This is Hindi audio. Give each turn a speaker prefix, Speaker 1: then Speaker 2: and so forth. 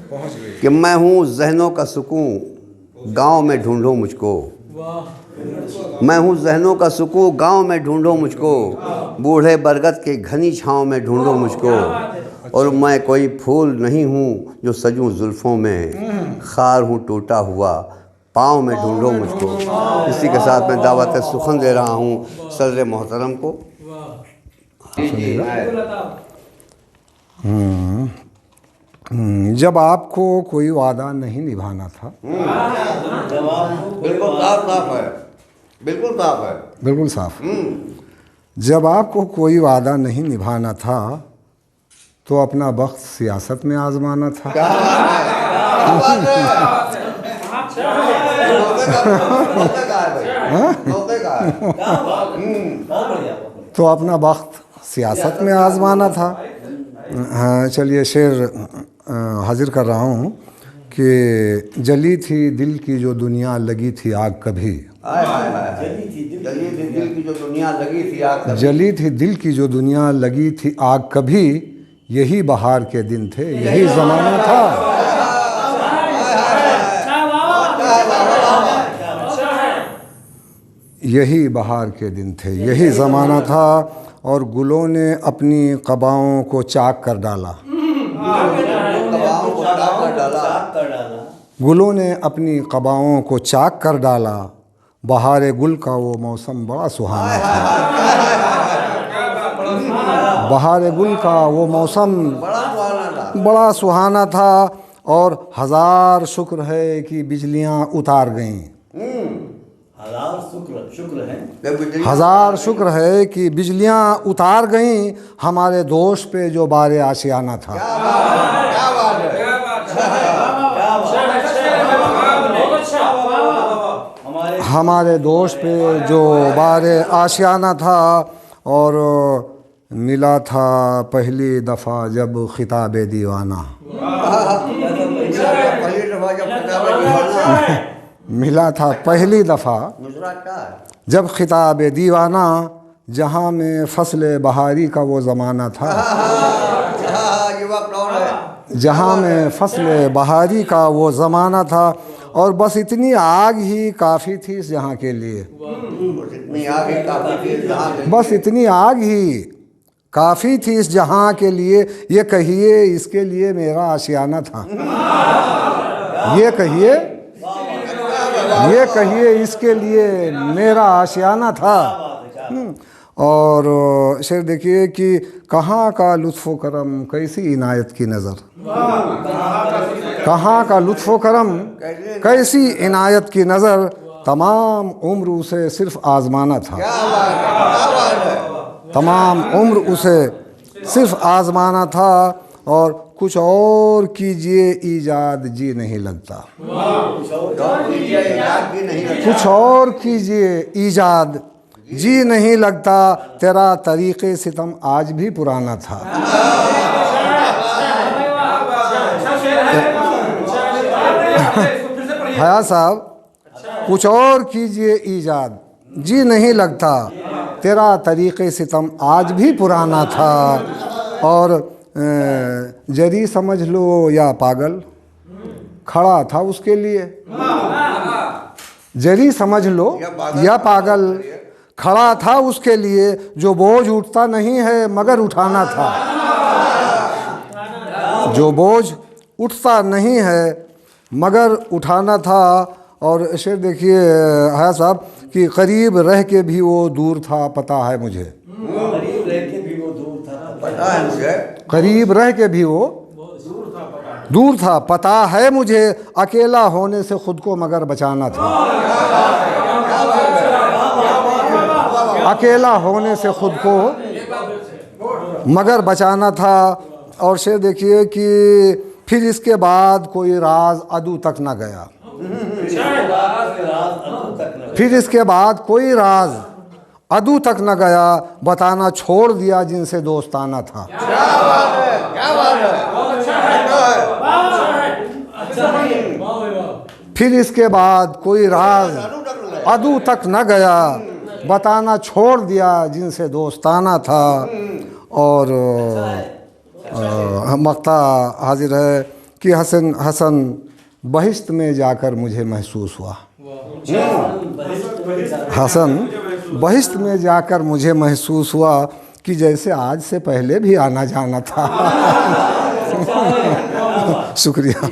Speaker 1: कि मैं हूँ ज़हनों का सुकून, गांव में ढूंढो मुझको। मैं हूँ ज़हनों का सुकून, गांव में ढूंढो मुझको। बूढ़े बरगद के घनी छाँव में ढूंढो मुझको। और मैं कोई फूल नहीं हूँ जो सजूं जुल्फ़ों में, खार हूँ टूटा हुआ, पाँव में ढूंढो मुझको। इसी के साथ मैं दावत सुखन दे रहा हूँ सदर मोहतरम को।
Speaker 2: जब आपको कोई वादा नहीं निभाना था,
Speaker 1: बिल्कुल साफ है, बिल्कुल साफ है,
Speaker 2: बिल्कुल साफ। जब आपको कोई वादा नहीं निभाना था तो अपना वक्त सियासत में आजमाना था। तो अपना वक्त सियासत में आजमाना था। हाँ, चलिए शेर हाजिर कर रहा हूँ कि जली थी दिल की जो दुनिया लगी थी आग कभी।
Speaker 1: जली थी दिल की जो दुनिया लगी थी आग कभी।
Speaker 2: जली थी दिल की जो दुनिया लगी थी आग कभी, यही बहार के दिन थे, यही ज़माना था। यही बहार के दिन थे, यही ज़माना था। और गुलों ने अपनी क़बाओं को चाक कर डाला। गुलों ने अपनी क़बाओं को चाक कर डाला। बहार गुल का वो मौसम बड़ा सुहाना था। बहार गुल का वो मौसम बड़ा सुहाना था। और हज़ार शुक्र है कि बिजलियाँ उतार गईं। हज़ार शुक्र है कि बिजलियाँ उतार गईं हमारे दोष पे जो बारे आशियाना था। हमारे दोष पे जो बारे आशियाना था। और मिला था पहली दफ़ा जब खिताब दीवाना। मिला था पहली दफ़ा जब खिताब दीवाना, जहाँ में फसल बहारी का वो ज़माना था। जहाँ में फसल बहारी का वो ज़माना था। और बस इतनी आग ही काफ़ी थी इस जहाँ के लिए। बस इतनी आग ही काफ़ी थी इस जहाँ के लिए। ये कहिए इसके लिए मेरा आशियाना था। ये कहिए इसके लिए मेरा आशियाना था। और शेर देखिए कि कहाँ का लुत्फ़ करम कैसी इनायत की नज़र। कहाँ का लुत्फ़ करम कैसी इनायत की नज़र, तमाम उम्र उसे सिर्फ आज़माना था। तमाम उम्र उसे सिर्फ आज़माना था। और कुछ और कीजिए ईजाद जी नहीं लगता। कुछ और कीजिए ईजाद जी नहीं लगता, तेरा तरीक़े सितम आज भी पुराना था। हया साहब, कुछ और कीजिए ईजाद जी नहीं लगता, तेरा तरीक़े सितम आज भी पुराना था। और जरी समझ लो या पागल, खड़ा था उसके लिए। जरी समझ लो या पागल, खड़ा था उसके लिए। जो बोझ उठता नहीं है मगर उठाना था। जो बोझ उठता नहीं है मगर उठाना था। और शेर देखिए है साहब कि करीब रह के भी वो दूर था, पता है मुझे। करीब रह के भी वो दूर था, पता है मुझे। अकेला होने से खुद को मगर बचाना था। अकेला होने से खुद को मगर बचाना था। और शेर देखिए कि फिर इसके बाद कोई राज अदू तक न गया। फिर इसके बाद कोई राज अदू तक न गया, बताना छोड़ दिया जिनसे दोस्ताना था। फिर इसके बाद कोई राज अदू तक न गया, बताना छोड़ दिया जिनसे दोस्ताना था। और मक्ता हाजिर है कि हसन हसन बहिश्त में जाकर मुझे महसूस हुआ। हसन बहिश्त में जाकर मुझे महसूस हुआ कि जैसे आज से पहले भी आना जाना था। शुक्रिया।